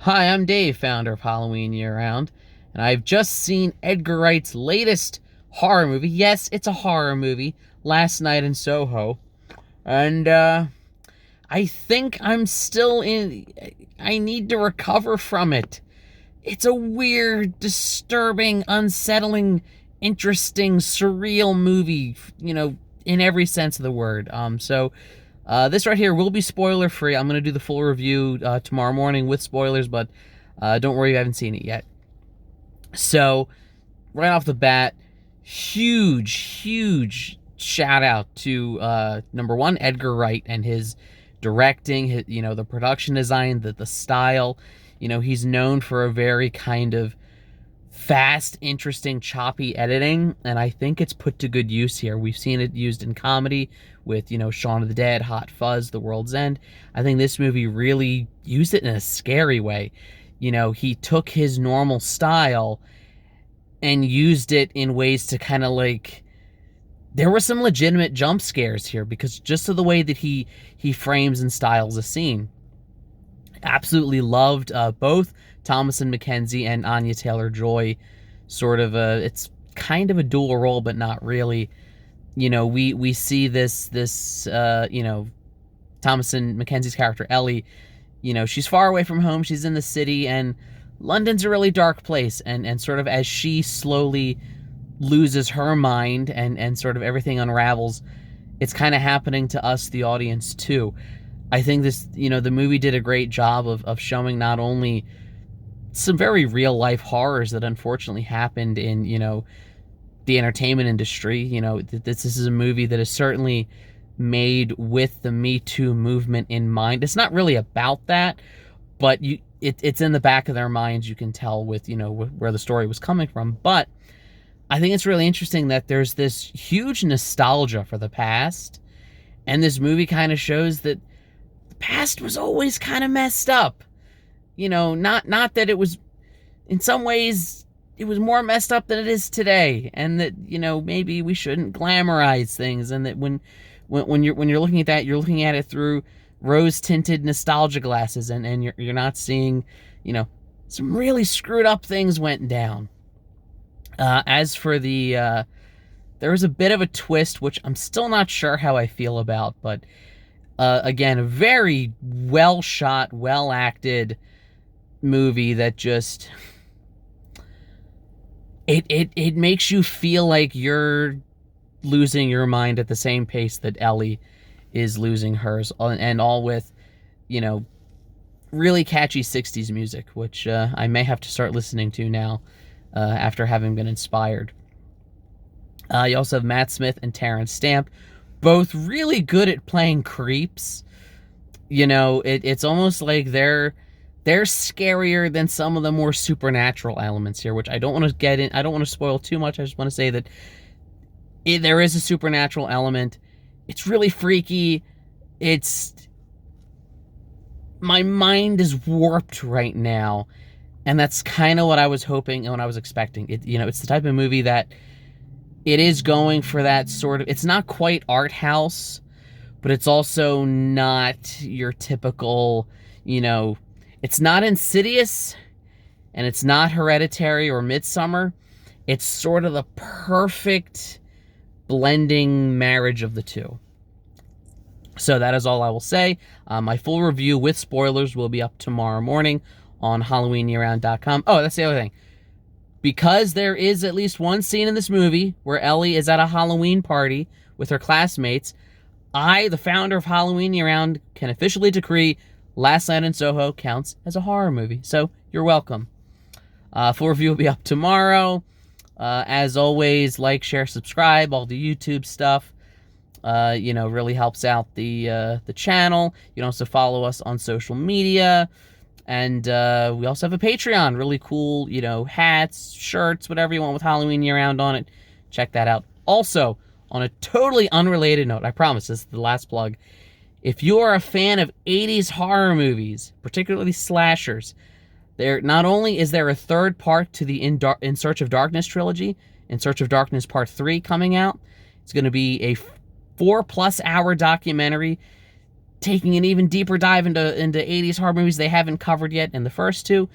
Hi, I'm Dave, founder of Halloween Year Round, and I've just seen Edgar Wright's latest horror movie. Yes, it's a horror movie, Last Night in Soho. And, I think I'm still in. I need to recover from it. It's a weird, disturbing, unsettling, interesting, surreal movie, in every sense of the word. This right here will be spoiler free. I'm going to do the full review tomorrow morning with spoilers, but don't worry, you haven't seen it yet. So, right off the bat, huge shout out to number one, Edgar Wright and his directing, the production design, the style. He's known for a very kind of fast, interesting, choppy editing, and I think it's put to good use here. We've seen it used in comedy with, Shaun of the Dead, Hot Fuzz, The World's End. I think this movie really used it in a scary way. He took his normal style and used it in ways to kind of like, there were some legitimate jump scares here because just of the way that he frames and styles a scene. Absolutely loved both Thomasin McKenzie and Anya Taylor-Joy. It's kind of a dual role, but not really. We see this Thomasin McKenzie's character Ellie. She's far away from home. She's in the city, and London's a really dark place. And sort of as she slowly loses her mind and sort of everything unravels, it's kind of happening to us, the audience, too. I think the movie did a great job of showing not only some very real life horrors that unfortunately happened in, the entertainment industry. This is a movie that is certainly made with the Me Too movement in mind. It's not really about that, but it's in the back of their minds. You can tell with, where the story was coming from. But I think it's really interesting that there's this huge nostalgia for the past, and this movie kind of shows that the past was always kind of messed up. Not that it was, in some ways, it was more messed up than it is today, and that, maybe we shouldn't glamorize things, and that when you're looking at that, you're looking at it through rose-tinted nostalgia glasses, and you're not seeing, some really screwed up things went down. As for there was a bit of a twist, which I'm still not sure how I feel about, but again, a very well shot, well acted movie that just it makes you feel like you're losing your mind at the same pace that Ellie is losing hers, and all with, really catchy 60s music, which I may have to start listening to now after having been inspired. You also have Matt Smith and Terrence Stamp, both really good at playing creeps. It's almost like they're scarier than some of the more supernatural elements here, which I don't want to get in. I don't want to spoil too much. I just want to say that there is a supernatural element. It's really freaky. My mind is warped right now, and that's kind of what I was hoping and what I was expecting. It's the type of movie that it is going for that sort of, it's not quite art house, but it's also not your typical, it's not Insidious, and it's not Hereditary or Midsummer. It's sort of the perfect blending marriage of the two. So that is all I will say. My full review with spoilers will be up tomorrow morning on HalloweenYearRound.com. Oh, that's the other thing. Because there is at least one scene in this movie where Ellie is at a Halloween party with her classmates, I, the founder of Halloween Year Round, can officially decree Last Night in Soho counts as a horror movie. So, you're welcome. Full review will be up tomorrow. As always, like, share, subscribe, all the YouTube stuff. Really helps out the channel. You can also follow us on social media. And we also have a Patreon. Really cool, hats, shirts, whatever you want with Halloween Year Round on it. Check that out. Also, on a totally unrelated note, I promise this is the last plug. If you are a fan of 80s horror movies, particularly slashers, not only is there a third part to the In Search of Darkness trilogy, In Search of Darkness Part 3 coming out. It's going to be a 4+ hour documentary taking an even deeper dive into 80s horror movies they haven't covered yet in the first two.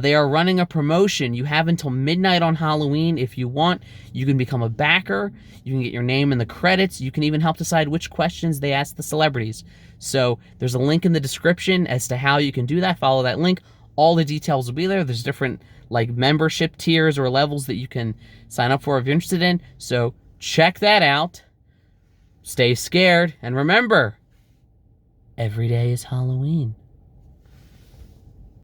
They are running a promotion. You have until midnight on Halloween. If you want, you can become a backer. You can get your name in the credits. You can even help decide which questions they ask the celebrities. So there's a link in the description as to how you can do that. Follow that link. All the details will be there. There's different like membership tiers or levels that you can sign up for if you're interested in. So check that out. Stay scared. And remember, every day is Halloween.